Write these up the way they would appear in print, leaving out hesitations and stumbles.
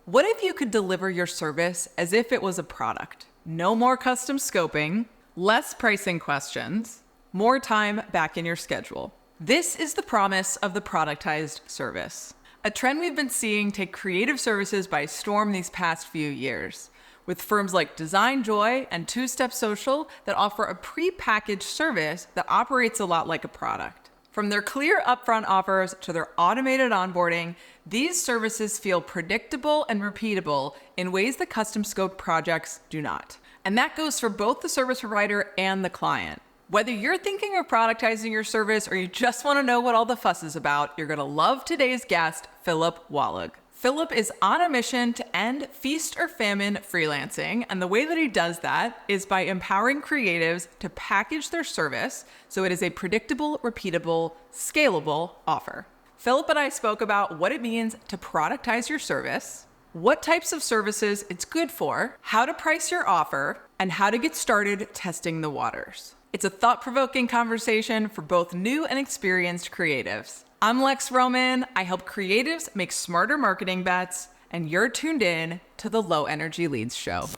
What if you could deliver your service as if it was a product? No more custom scoping, less pricing questions, more time back in your schedule. This is the promise of the productized service, a trend we've been seeing take creative services by storm these past few years, with firms like Designjoy and Two Step Social that offer a pre-packaged service that operates a lot like a product. From their clear upfront offers to their automated onboarding, these services feel predictable and repeatable in ways that custom scoped projects do not. And that goes for both the service provider and the client. Whether you're thinking of productizing your service or you just want to know what all the fuss is about, you're going to love today's guest, Philip Wallage. Philip is on a mission to end feast or famine freelancing, and the way that he does that is by empowering creatives to package their service so it is a predictable, repeatable, scalable offer. Philip and I spoke about what it means to productize your service, what types of services it's good for, how to price your offer, and how to get started testing the waters. It's a thought-provoking conversation for both new and experienced creatives. I'm Lex Roman. I help creatives make smarter marketing bets, and you're tuned in to the Low Energy Leads Show.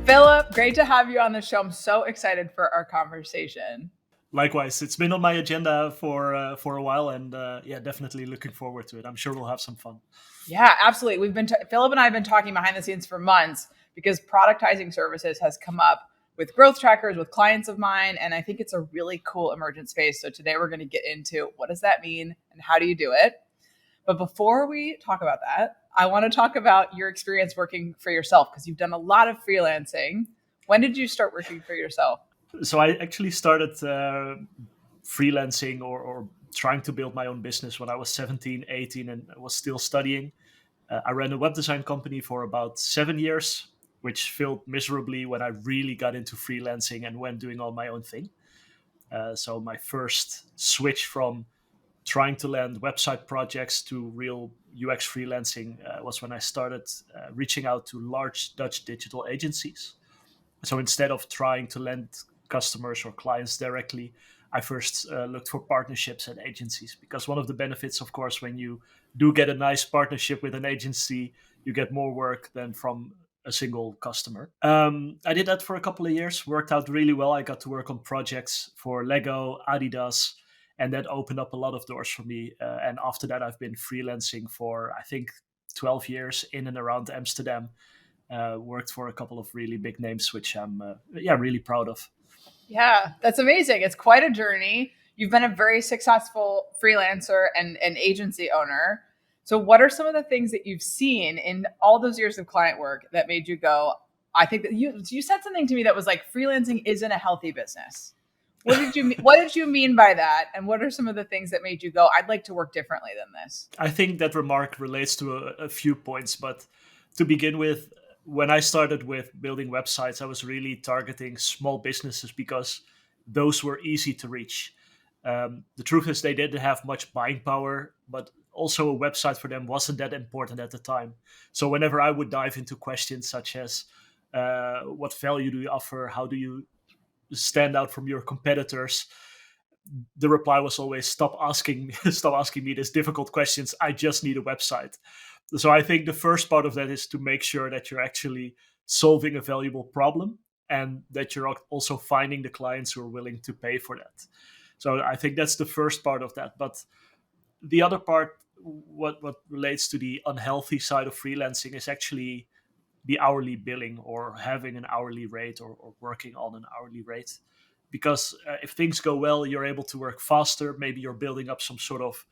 Philip, great to have you on the show. I'm so excited for our conversation. Likewise, it's been on my agenda for a while, and definitely looking forward to it. I'm sure we'll have some fun. Yeah, absolutely. Philip and I have been talking behind the scenes for months because productizing services has come up with growth trackers, with clients of mine, and I think it's a really cool emergent space. So today we're going to get into what does that mean and how do you do it? But before we talk about that, I want to talk about your experience working for yourself because you've done a lot of freelancing. When did you start working for yourself? So I actually started freelancing or trying to build my own business when I was 17, 18, and I was still studying. I ran a web design company for about 7 years, which failed miserably when I really got into freelancing and went doing all my own thing. So my first switch from trying to land website projects to real UX freelancing was when I started reaching out to large Dutch digital agencies. So instead of trying to land customers or clients directly, I first looked for partnerships at agencies, because one of the benefits, of course, when you do get a nice partnership with an agency, you get more work than from a single customer. I did that for a couple of years, worked out really well. I got to work on projects for Lego, Adidas, and that opened up a lot of doors for me. And after that, I've been freelancing for, I think, 12 years in and around Amsterdam. Worked for a couple of really big names, which I'm really proud of. Yeah, that's amazing. It's quite a journey. You've been a very successful freelancer and an agency owner. So what are some of the things that you've seen in all those years of client work that made you go, I think that you said something to me that was like, freelancing isn't a healthy business. What did you mean by that? And what are some of the things that made you go, I'd like to work differently than this? I think that remark relates to a few points, but to begin with, when I started with building websites, I was really targeting small businesses because those were easy to reach. The truth is they didn't have much buying power, but also a website for them wasn't that important at the time. So whenever I would dive into questions such as what value do you offer? How do you stand out from your competitors? The reply was always, stop asking me these difficult questions. I just need a website. So I think the first part of that is to make sure that you're actually solving a valuable problem and that you're also finding the clients who are willing to pay for that. So I think that's the first part of that. But the other part, what relates to the unhealthy side of freelancing, is actually the hourly billing or having an hourly rate or working on an hourly rate. Because if things go well, you're able to work faster. Maybe you're building up some sort of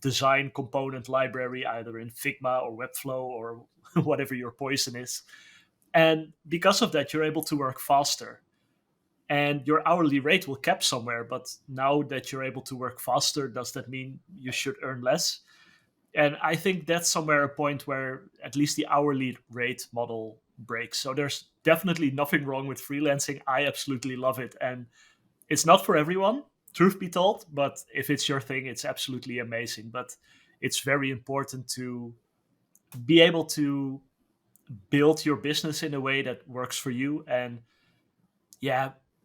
design component library, either in Figma or Webflow or whatever your poison is. And because of that, you're able to work faster. And your hourly rate will cap somewhere. But now that you're able to work faster, does that mean you should earn less? And I think that's somewhere a point where at least the hourly rate model breaks. So there's definitely nothing wrong with freelancing. I absolutely love it. And it's not for everyone, truth be told, but if it's your thing, it's absolutely amazing. But it's very important to be able to build your business in a way that works for you. And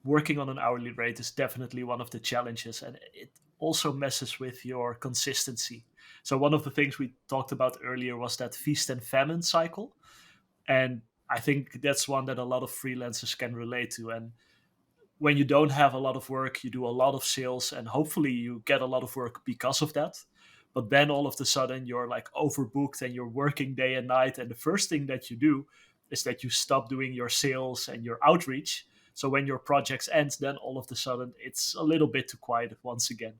working on an hourly rate is definitely one of the challenges. And also messes with your consistency. So one of the things we talked about earlier was that feast and famine cycle. And I think that's one that a lot of freelancers can relate to. And when you don't have a lot of work, you do a lot of sales, and hopefully you get a lot of work because of that. But then all of a sudden you're like overbooked and you're working day and night. And the first thing that you do is that you stop doing your sales and your outreach. So when your projects end, then all of a sudden it's a little bit too quiet once again.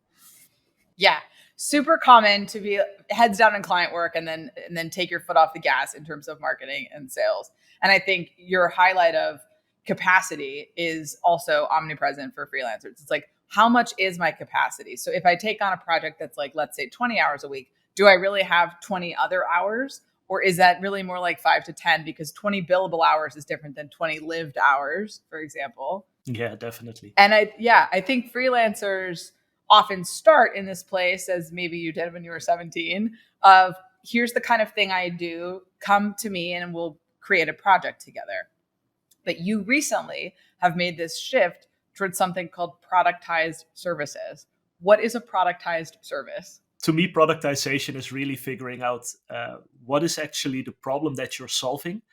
Yeah. Super common to be heads down in client work and then take your foot off the gas in terms of marketing and sales. And I think your highlight of capacity is also omnipresent for freelancers. It's like, how much is my capacity? So if I take on a project that's like, let's say 20 hours a week, do I really have 20 other hours? Or is that really more like 5 to 10? Because 20 billable hours is different than 20 lived hours, for example. Yeah, definitely. And I think freelancers often start in this place, as maybe you did when you were 17, of here's the kind of thing I do, come to me and we'll create a project together. But you recently have made this shift towards something called productized services. What is a productized service? To me, productization is really figuring out what is actually the problem that you're solving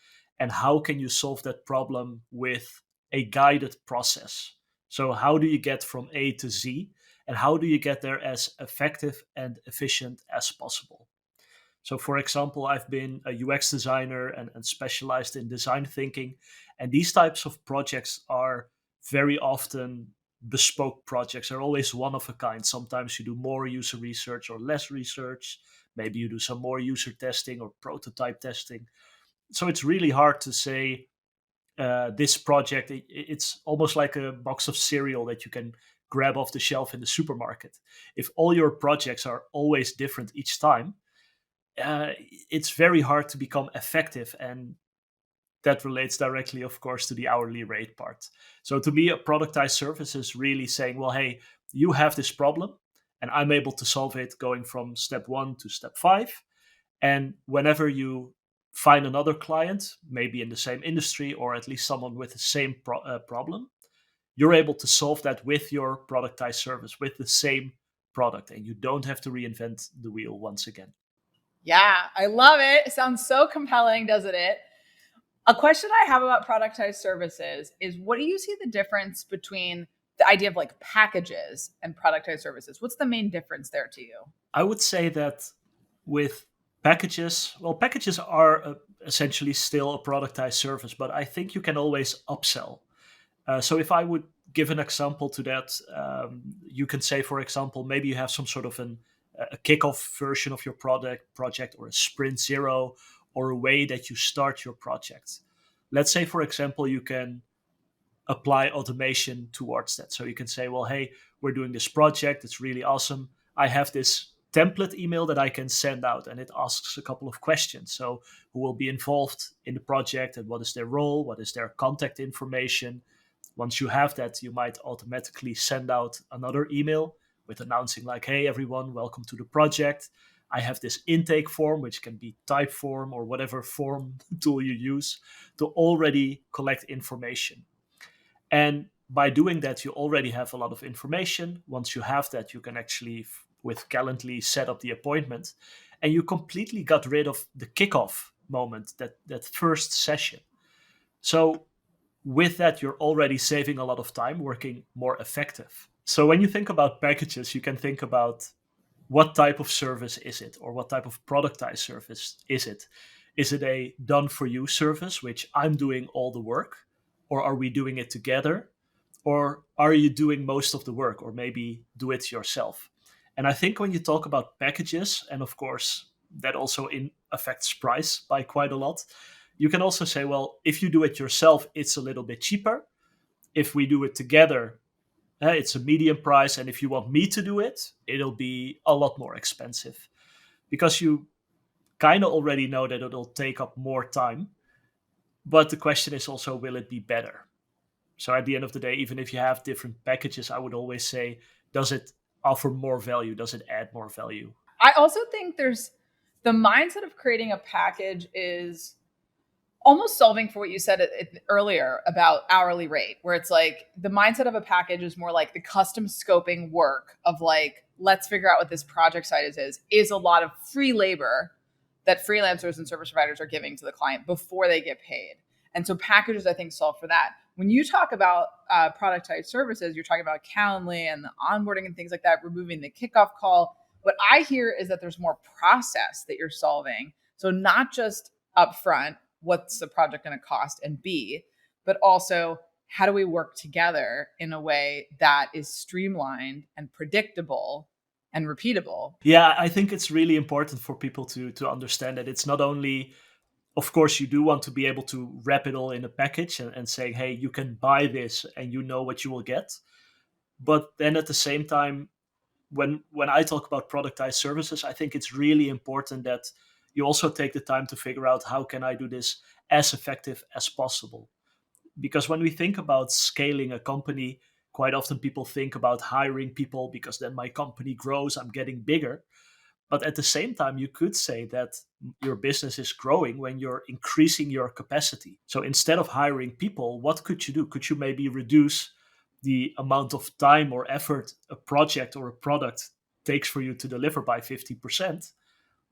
and how can you solve that problem with a guided process. So how do you get from A to Z, and how do you get there as effective and efficient as possible? So, for example, I've been a UX designer and specialized in design thinking. And these types of projects are very often bespoke projects. They're always one of a kind. Sometimes you do more user research or less research. Maybe you do some more user testing or prototype testing. So it's really hard to say this project, it's almost like a box of cereal that you can grab off the shelf in the supermarket. If all your projects are always different each time, it's very hard to become effective, and that relates directly, of course, to the hourly rate part. So to me, a productized service is really saying, well, hey, you have this problem and I'm able to solve it going from step 1 to step 5. And whenever you find another client, maybe in the same industry or at least someone with the same problem, you're able to solve that with your productized service, with the same product, and you don't have to reinvent the wheel once again. Yeah, I love it. It sounds so compelling, doesn't it? A question I have about productized services is, what do you see the difference between the idea of like packages and productized services? What's the main difference there to you? I would say that with packages, well, packages are essentially still a productized service, but I think you can always upsell. So if I would give an example to that, you can say, for example, maybe you have some sort of a kickoff version of your project or a sprint zero or a way that you start your project. Let's say, for example, you can apply automation towards that. So you can say, well, hey, we're doing this project. It's really awesome. I have this template email that I can send out, and it asks a couple of questions. So who will be involved in the project and what is their role? What is their contact information? Once you have that, you might automatically send out another email with announcing like, hey, everyone, welcome to the project. I have this intake form, which can be Typeform or whatever form tool you use, to already collect information. And by doing that, you already have a lot of information. Once you have that, you can actually, with Calendly, set up the appointment. And you completely got rid of the kickoff moment, that first session. So with that, you're already saving a lot of time, working more effective. So when you think about packages, you can think about what type of service is it, or what type of productized service is it? Is it a done for you service, which I'm doing all the work, or are we doing it together? Or are you doing most of the work, or maybe do it yourself? And I think when you talk about packages, and of course, that also affects price by quite a lot, you can also say, well, if you do it yourself, it's a little bit cheaper. If we do it together, it's a medium price. And if you want me to do it, it'll be a lot more expensive, because you kind of already know that it'll take up more time. But the question is also, will it be better? So at the end of the day, even if you have different packages, I would always say, does it offer more value? Does it add more value? I also think there's the mindset of creating a package is almost solving for what you said earlier about hourly rate, where it's like the mindset of a package is more like the custom scoping work of like, let's figure out what this project size is a lot of free labor that freelancers and service providers are giving to the client before they get paid. And so packages, I think, solve for that. When you talk about productized services, you're talking about Calendly and the onboarding and things like that, removing the kickoff call. What I hear is that there's more process that you're solving. So not just upfront, what's the project going to cost and be, but also how do we work together in a way that is streamlined and predictable and repeatable? Yeah, I think it's really important for people to understand that it's not only, of course, you do want to be able to wrap it all in a package and say, hey, you can buy this and you know what you will get. But then at the same time, when I talk about productized services, I think it's really important that you also take the time to figure out how can I do this as effective as possible. Because when we think about scaling a company, quite often people think about hiring people because then my company grows, I'm getting bigger. But at the same time, you could say that your business is growing when you're increasing your capacity. So instead of hiring people, what could you do? Could you maybe reduce the amount of time or effort a project or a product takes for you to deliver by 50%?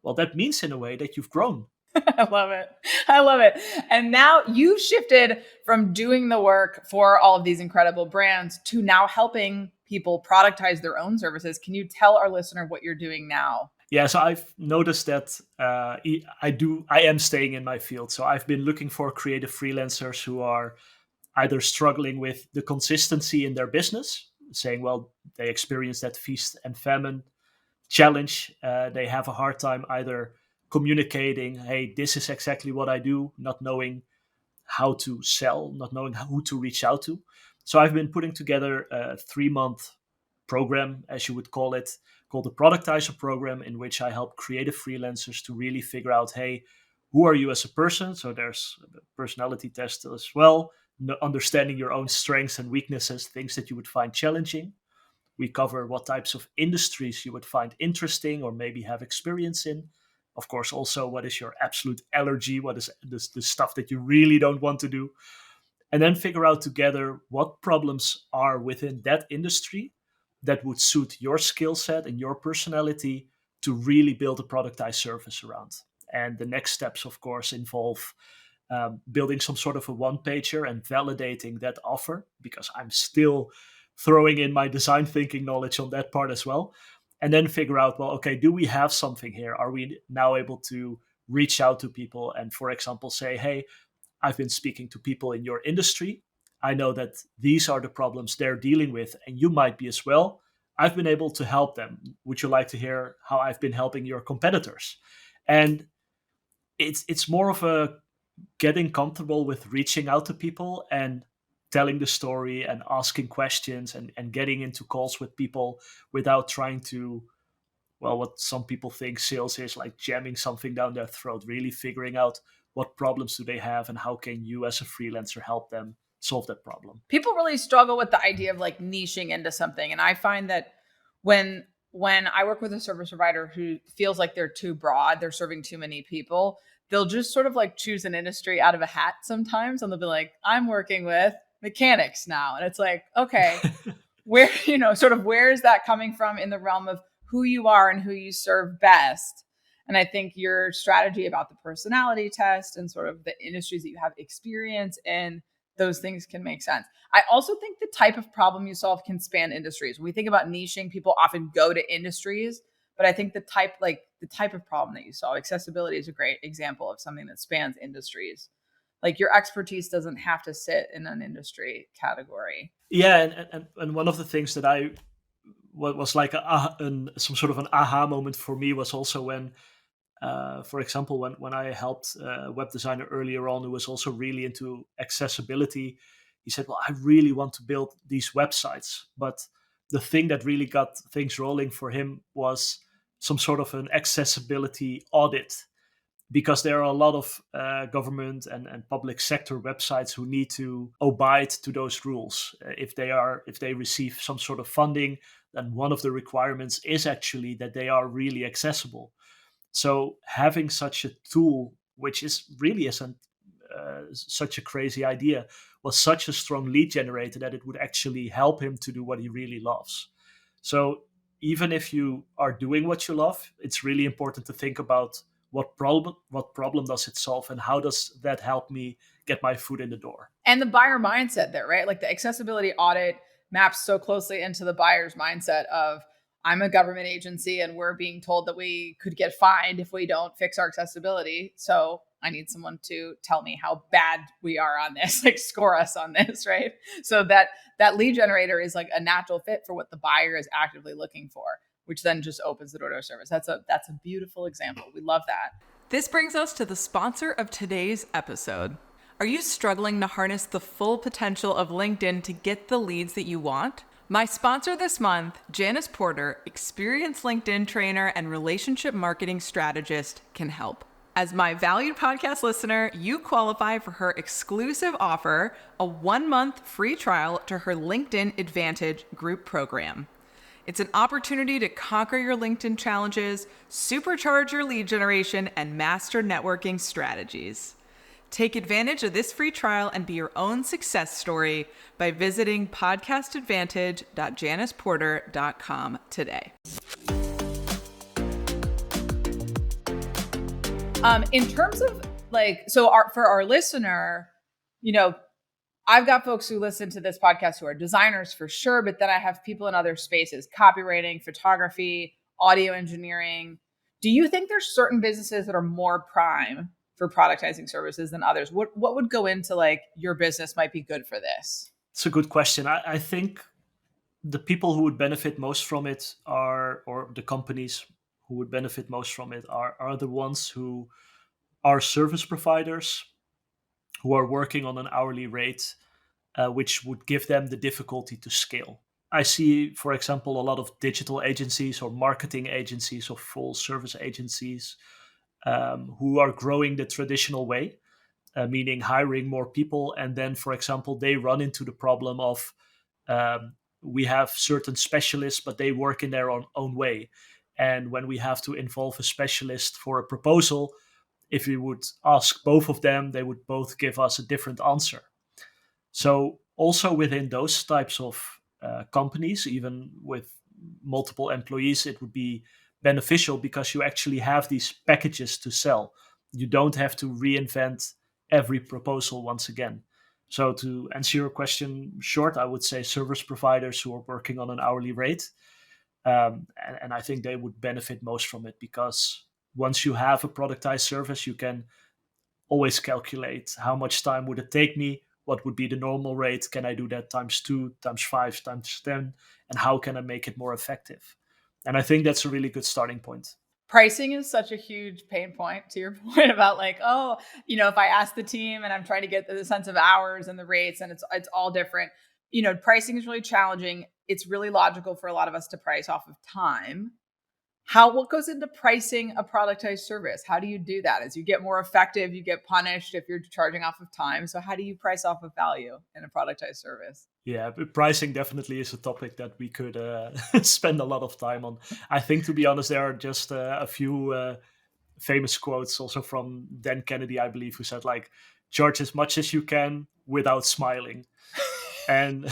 Well, that means in a way that you've grown. I love it. I love it. And now you've shifted from doing the work for all of these incredible brands to now helping people productize their own services. Can you tell our listener what you're doing now? Yeah, so I've noticed that I am staying in my field. So I've been looking for creative freelancers who are either struggling with the consistency in their business, saying, well, they experience that feast and famine challenge. They have a hard time either communicating, hey, this is exactly what I do, not knowing how to sell, not knowing who to reach out to. So I've been putting together a 3-month program, as you would call it, called the Productizer program, in which I help creative freelancers to really figure out, hey, who are you as a person? So there's a personality test as well, understanding your own strengths and weaknesses, things that you would find challenging. We cover what types of industries you would find interesting or maybe have experience in. Of course, also what is your absolute allergy? What is the stuff that you really don't want to do? And then figure out together what problems are within that industry that would suit your skill set and your personality to really build a productized service around. And the next steps, of course, involve building some sort of a one-pager and validating that offer, because I'm still throwing in my design thinking knowledge on that part as well. And then figure out, well, okay, do we have something here? Are we now able to reach out to people and, for example, say, hey, I've been speaking to people in your industry. I know that these are the problems they're dealing with, and you might be as well. I've been able to help them. Would you like to hear how I've been helping your competitors? And it's more of a getting comfortable with reaching out to people and telling the story and asking questions and getting into calls with people without trying to, well, what some people think sales is, like jamming something down their throat, really figuring out what problems do they have and how can you as a freelancer help them solve that problem. People really struggle with the idea of like niching into something. And I find that when I work with a service provider who feels like they're too broad, they're serving too many people, they'll just sort of like choose an industry out of a hat sometimes. And they'll be like, I'm working with mechanics now. And it's like, okay, where, sort of where is that coming from in the realm of who you are and who you serve best? And I think your strategy about the personality test and sort of the industries that you have experience in, those things can make sense. I also think the type of problem you solve can span industries. When we think about niching, people often go to industries, but I think the type of problem that you solve, accessibility is a great example of something that spans industries. Like your expertise doesn't have to sit in an industry category. Yeah, and one of the things that what was like some sort of an aha moment for me was also when, for example, when I helped a web designer earlier on who was also really into accessibility. He said, well, I really want to build these websites. But the thing that really got things rolling for him was some sort of an accessibility audit, because there are a lot of government and public sector websites who need to abide to those rules. If they receive some sort of funding, then one of the requirements is actually that they are really accessible. So having such a tool, which is really such a crazy idea, was such a strong lead generator that it would actually help him to do what he really loves. So even if you are doing what you love, it's really important to think about what problem does it solve, and how does that help me get my foot in the door. And the buyer mindset there, right? Like the accessibility audit maps so closely into the buyer's mindset of, I'm a government agency and we're being told that we could get fined if we don't fix our accessibility. So I need someone to tell me how bad we are on this, like score us on this, right? So that lead generator is like a natural fit for what the buyer is actively looking for, which then just opens the door to our service. That's a beautiful example. We love that. This brings us to the sponsor of today's episode. Are you struggling to harness the full potential of LinkedIn to get the leads that you want? My sponsor this month, Janice Porter, experienced LinkedIn trainer and relationship marketing strategist, can help. As my valued podcast listener, you qualify for her exclusive offer, a 1-month free trial to her LinkedIn Advantage group program. It's an opportunity to conquer your LinkedIn challenges, supercharge your lead generation, and master networking strategies. Take advantage of this free trial and be your own success story by visiting podcastadvantage.janiceporter.com today. In terms of for our listener, I've got folks who listen to this podcast who are designers for sure, but then I have people in other spaces, copywriting, photography, audio engineering. Do you think there's certain businesses that are more prime for productizing services than others? What would go into like your business might be good for this? It's a good question. I think the people who would benefit most from it or the companies who would benefit most from it are the ones who are service providers who are working on an hourly rate, which would give them the difficulty to scale. I see, for example, a lot of digital agencies or marketing agencies or full service agencies who are growing the traditional way, meaning hiring more people. And then, for example, they run into the problem of we have certain specialists, but they work in their own way. And when we have to involve a specialist for a proposal, if we would ask both of them, they would both give us a different answer. So also within those types of companies, even with multiple employees, it would be beneficial because you actually have these packages to sell. You don't have to reinvent every proposal once again. So to answer your question short, I would say service providers who are working on an hourly rate. And I think they would benefit most from it, because once you have a productized service, you can always calculate how much time would it take me, what would be the normal rate, can I do that times 2, times 5, times 10, and how can I make it more effective? And I think that's a really good starting point. Pricing is such a huge pain point, to your point about like, if I ask the team and I'm trying to get the sense of hours and the rates and it's all different, pricing is really challenging. It's really logical for a lot of us to price off of time. What goes into pricing a productized service? How do you do that? As you get more effective, you get punished if you're charging off of time. So how do you price off of value in a productized service? Yeah, but pricing definitely is a topic that we could spend a lot of time on. I think, to be honest, there are just a few famous quotes also from Dan Kennedy, I believe, who said, like, charge as much as you can without smiling. And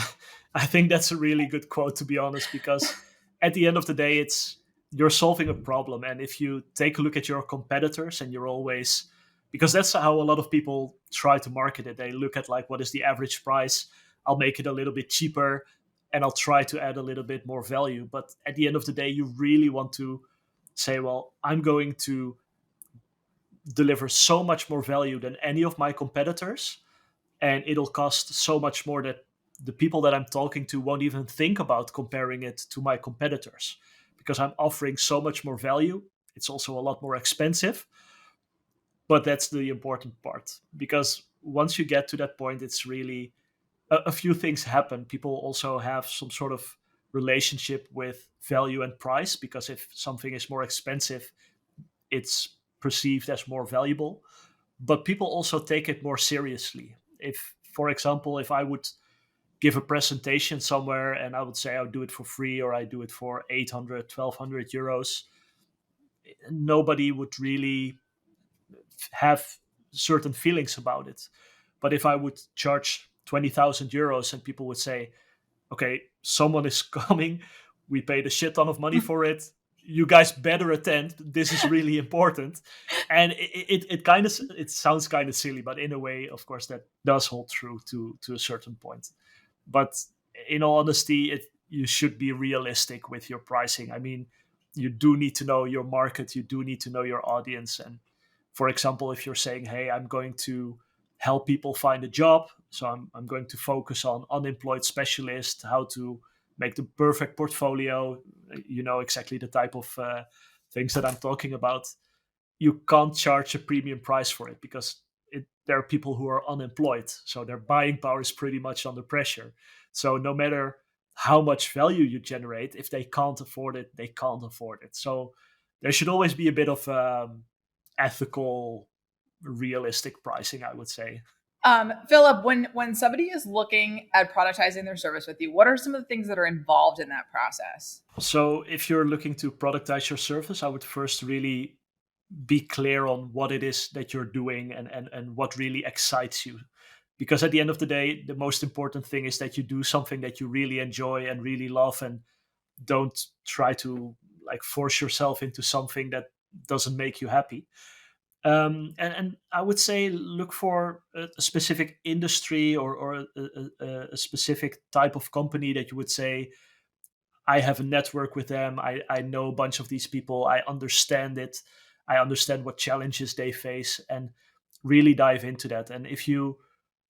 I think that's a really good quote, to be honest, because at the end of the day, you're solving a problem. And if you take a look at your competitors, and you're always, because that's how a lot of people try to market it. They look at like, what is the average price? I'll make it a little bit cheaper and I'll try to add a little bit more value. But at the end of the day, you really want to say, well, I'm going to deliver so much more value than any of my competitors. And it'll cost so much more that the people that I'm talking to won't even think about comparing it to my competitors, because I'm offering so much more value. It's also a lot more expensive. But that's the important part, because once you get to that point, it's really a few things happen. People also have some sort of relationship with value and price, because if something is more expensive, it's perceived as more valuable. But people also take it more seriously. If, for example, if I would give a presentation somewhere and I would say I'll do it for free, or I do it for 800, 1,200 euros, nobody would really have certain feelings about it. But if I would charge 20,000 euros and people would say, okay, someone is coming, we paid a shit ton of money for it, you guys better attend, this is really important. And it kind of, it sounds kind of silly, but in a way, of course, that does hold true to a certain point. But in all honesty, you should be realistic with your pricing. I mean, you do need to know your market, you do need to know your audience. And for example, if you're saying, hey, I'm going to help people find a job, so I'm going to focus on unemployed specialists, how to make the perfect portfolio, you know exactly the type of things that I'm talking about, you can't charge a premium price for it, because there are people who are unemployed, so their buying power is pretty much under pressure. So no matter how much value you generate, if they can't afford it, they can't afford it. So there should always be a bit of ethical, realistic pricing, I would say. Philip, when somebody is looking at productizing their service with you, what are some of the things that are involved in that process? So if you're looking to productize your service, I would first really be clear on what it is that you're doing, and what really excites you. Because at the end of the day, the most important thing is that you do something that you really enjoy and really love, and don't try to like force yourself into something that doesn't make you happy. And I would say look for a specific industry, or a specific type of company that you would say, I have a network with them. I know a bunch of these people. I understand it. I understand what challenges they face, and really dive into that. And if you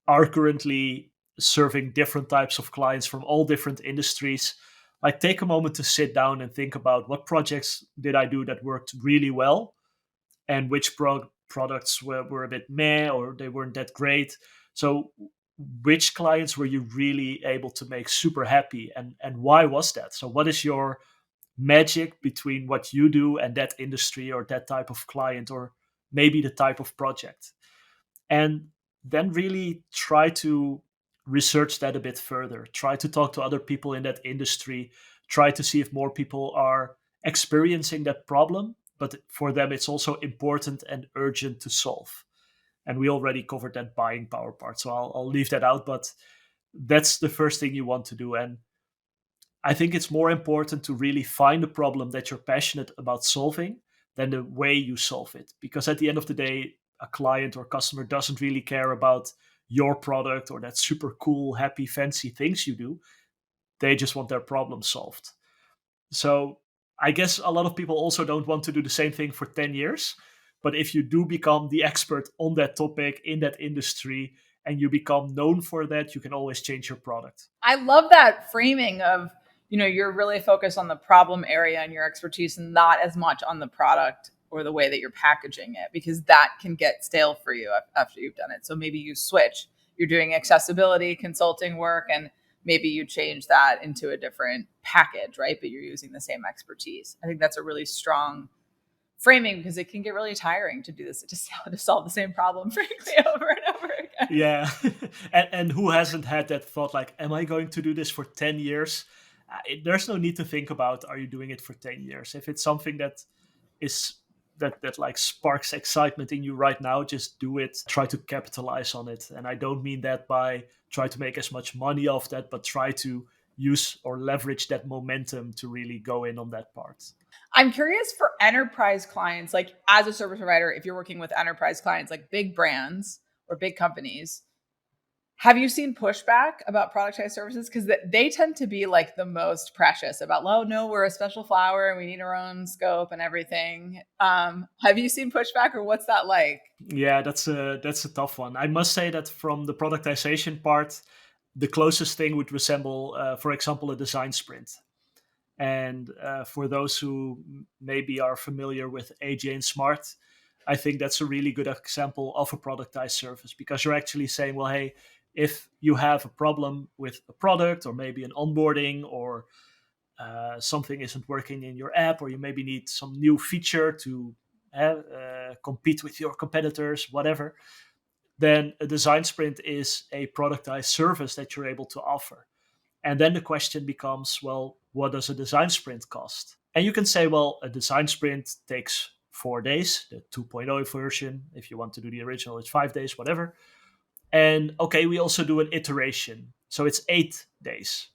are currently serving different types of clients from all different industries, like take a moment to sit down and think about what projects did I do that worked really well, and which products were a bit meh, or they weren't that great. So which clients were you really able to make super happy, and why was that? So what is your magic between what you do and that industry, or that type of client, or maybe the type of project? And then really try to research that a bit further, try to talk to other people in that industry, try to see if more people are experiencing that problem, but for them it's also important and urgent to solve. And we already covered that buying power part, so I'll leave that out. But that's the first thing you want to do. And I think it's more important to really find a problem that you're passionate about solving than the way you solve it. Because at the end of the day, a client or customer doesn't really care about your product or that super cool, happy, fancy things you do. They just want their problem solved. So I guess a lot of people also don't want to do the same thing for 10 years. But if you do become the expert on that topic in that industry, and you become known for that, you can always change your product. I love that framing of, you're really focused on the problem area and your expertise, and not as much on the product or the way that you're packaging it, because that can get stale for you after you've done it. So maybe you switch. You're doing accessibility consulting work, and maybe you change that into a different package, right? But you're using the same expertise. I think that's a really strong framing, because it can get really tiring to do this, to solve the same problem, frankly, over and over again. Yeah. And who hasn't had that thought, like, am I going to do this for 10 years? There's no need to think about, are you doing it for 10 years? If it's something that is that like sparks excitement in you right now, just do it. Try to capitalize on it. And I don't mean that by try to make as much money off that, but try to use or leverage that momentum to really go in on that part. I'm curious for enterprise clients, like as a service provider, if you're working with enterprise clients, like big brands or big companies, have you seen pushback about productized services? Because they tend to be like the most precious about, oh, no, we're a special flower and we need our own scope and everything. Have you seen pushback, or what's that like? Yeah, that's a tough one. I must say that from the productization part, the closest thing would resemble, for example, a design sprint. And for those who maybe are familiar with AJ and Smart, I think that's a really good example of a productized service, because you're actually saying, well, hey, if you have a problem with a product, or maybe an onboarding, or something isn't working in your app, or you maybe need some new feature to compete with your competitors, whatever, then a design sprint is a productized service that you're able to offer. And then the question becomes, well, what does a design sprint cost? And you can say, well, a design sprint takes 4 days. The 2.0 version, if you want to do the original, it's 5 days, whatever. And okay, we also do an iteration. So it's 8 days.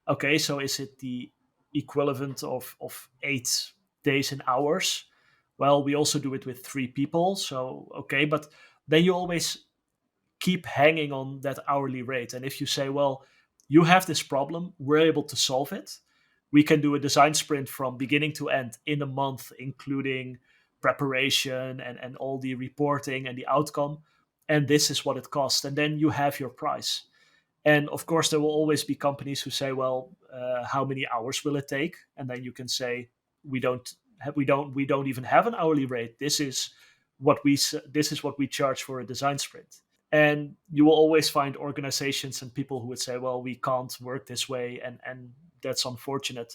Okay, so is it the equivalent of 8 days in hours? Well, we also do it with 3 people. So, okay, but then you always keep hanging on that hourly rate. And if you say, well, you have this problem, we're able to solve it. We can do a design sprint from beginning to end in a month, including preparation and all the reporting and the outcome. And this is what it costs. And then you have your price. And of course, there will always be companies who say, well, how many hours will it take? And then you can say, we don't even have an hourly rate. This is what we charge for a design sprint. And you will always find organizations and people who would say, well, we can't work this way, and that's unfortunate.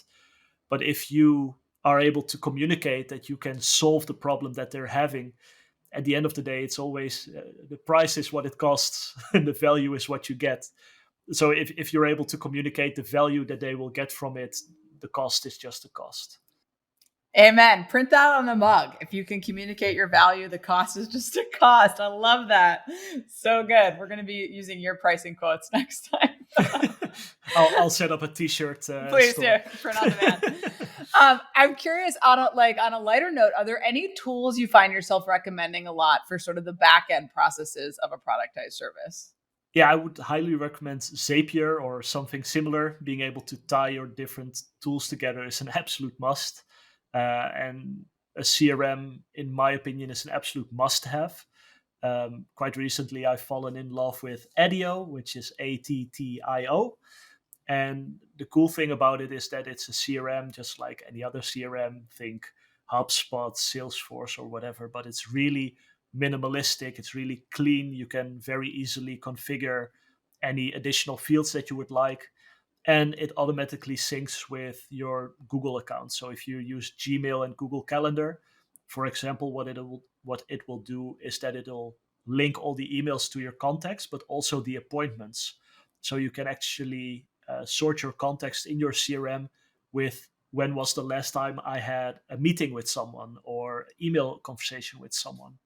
But if you are able to communicate that you can solve the problem that they're having, at the end of the day, it's always the price is what it costs and the value is what you get. So if you're able to communicate the value that they will get from it, the cost is just the cost. Amen. Print that on the mug. If you can communicate your value, the cost is just a cost. I love that. So good. We're going to be using your pricing quotes next time. I'll set up a t-shirt. Please store. do. Print on demand. I'm curious, on a lighter note, are there any tools you find yourself recommending a lot for sort of the back end processes of a productized service? Yeah, I would highly recommend Zapier or something similar. Being able to tie your different tools together is an absolute must. And a CRM, in my opinion, is an absolute must-have. Quite recently, I've fallen in love with Adio, which is ATTIO. And the cool thing about it is that it's a CRM, just like any other CRM. Think HubSpot, Salesforce, or whatever. But it's really minimalistic. It's really clean. You can very easily configure any additional fields that you would like. And it automatically syncs with your Google account. So if you use Gmail and Google Calendar, for example, what it will do is that it'll link all the emails to your contacts, but also the appointments. So you can actually sort your contacts in your CRM with when was the last time I had a meeting with someone or email conversation with someone.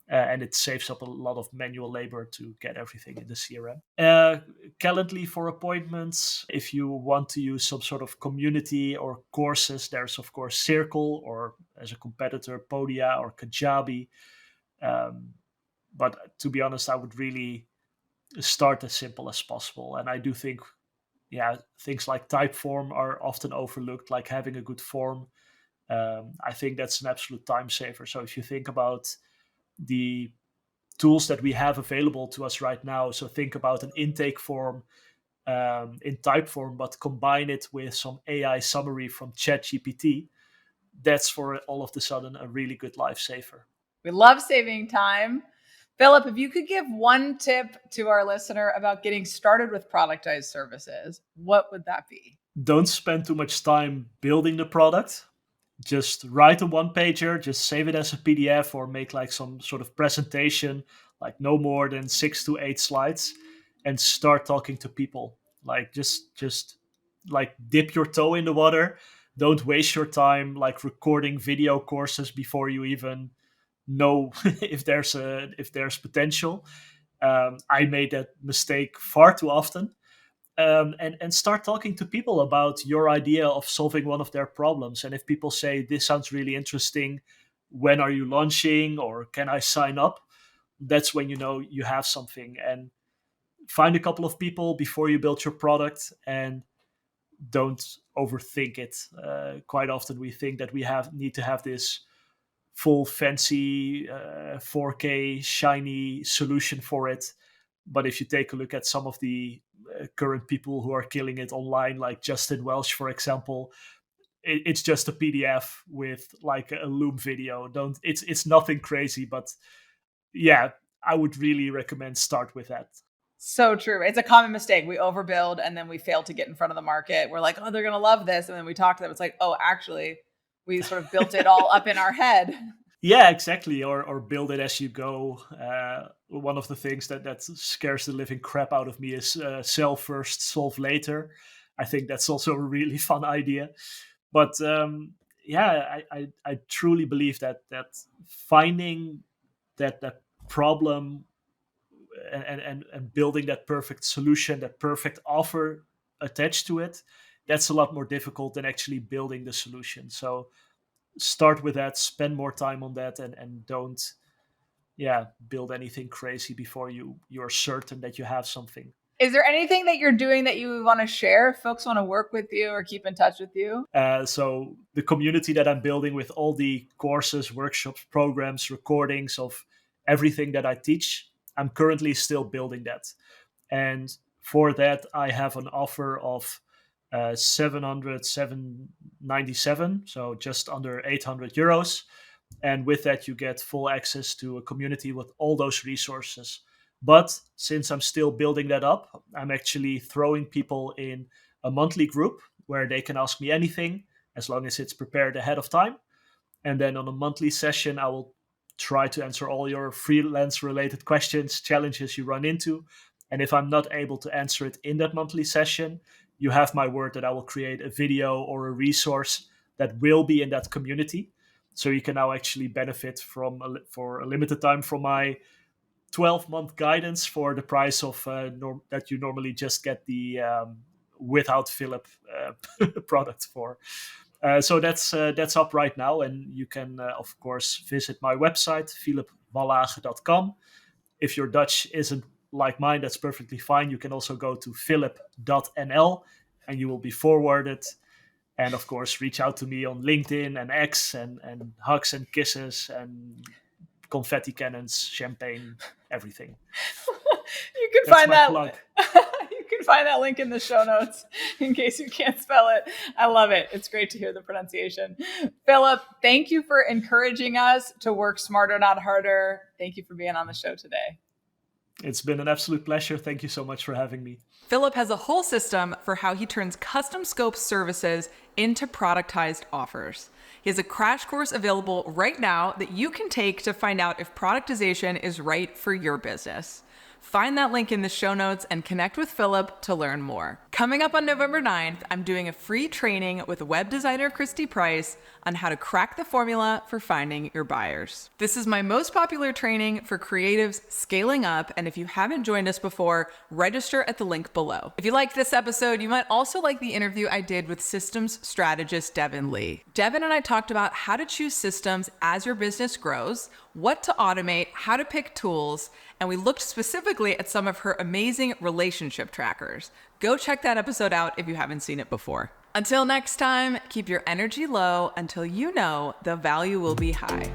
And it saves up a lot of manual labor to get everything in the CRM. Calendly for appointments. If you want to use some sort of community or courses, there's of course Circle, or as a competitor, Podia or Kajabi. But to be honest, I would really start as simple as possible. And I do think, things like Typeform are often overlooked, like having a good form. I think that's an absolute time saver. So if you think about the tools that we have available to us right now. So think about an intake form in Typeform, but combine it with some AI summary from ChatGPT. That's for all of a sudden a really good lifesaver. We love saving time. Philip, if you could give one tip to our listener about getting started with productized services, what would that be? Don't spend too much time building the product. Just write a one-pager, just save it as a PDF or make like some sort of presentation, like no more than 6 to 8 slides, and start talking to people. Like just like dip your toe in the water. Don't waste your time like recording video courses before you even know if there's potential. I made that mistake far too often. And start talking to people about your idea of solving one of their problems. And if people say, this sounds really interesting, when are you launching, or can I sign up? That's when you know you have something. And find a couple of people before you build your product, and don't overthink it. Quite often we think that we need to have this full fancy 4K shiny solution for it. But if you take a look at some of the current people who are killing it online, like Justin Welsh, for example, it's just a PDF with like a Loom video. It's nothing crazy, but yeah, I would really recommend start with that. So true. It's a common mistake. We overbuild and then we fail to get in front of the market. We're like, oh, they're going to love this. And then we talk to them. It's like, oh, actually, we sort of built it all up in our head. Yeah, exactly. Or build it as you go. One of the things that scares the living crap out of me is sell first, solve later. I think that's also a really fun idea. But yeah, I truly believe that finding that problem and building that perfect solution, that perfect offer attached to it, that's a lot more difficult than actually building the solution. So start with that, spend more time on that, and don't build anything crazy before you're certain that you have something. Is there anything that you're doing that you want to share if folks want to work with you or keep in touch with you? So the community that I'm building with all the courses, workshops, programs, recordings of everything that I teach, I'm currently still building that. And for that, I have an offer of 797, so just under 800 euros. And with that, you get full access to a community with all those resources. But since I'm still building that up, I'm actually throwing people in a monthly group where they can ask me anything as long as it's prepared ahead of time. And then on a monthly session, I will try to answer all your freelance related questions, challenges you run into. And if I'm not able to answer it in that monthly session, you have my word that I will create a video or a resource that will be in that community. So you can now actually benefit for a limited time from my 12-month guidance for the price of that you normally just get the without Philip product for. So that's up right now, and you can of course visit my website philipwallage.com. If your Dutch isn't like mine, that's perfectly fine. You can also go to philip.nl and you will be forwarded. And of course, reach out to me on LinkedIn and X, and hugs and kisses and confetti cannons, champagne, everything. You can That's find my that. plug. You can find that link in the show notes in case you can't spell it. I love it. It's great to hear the pronunciation. Philip, thank you for encouraging us to work smarter, not harder. Thank you for being on the show today. It's been an absolute pleasure. Thank you so much for having me. Philip has a whole system for how he turns custom scope services into productized offers. He has a crash course available right now that you can take to find out if productization is right for your business. Find that link in the show notes and connect with Philip to learn more. Coming up on November 9th, I'm doing a free training with web designer Christy Price on how to crack the formula for finding your buyers. This is my most popular training for creatives scaling up, and if you haven't joined us before, register at the link below. If you liked this episode, you might also like the interview I did with systems strategist Devin Lee. Devin and I talked about how to choose systems as your business grows, what to automate, how to pick tools, and we looked specifically at some of her amazing relationship trackers. Go check that episode out if you haven't seen it before. Until next time, keep your energy low until you know the value will be high.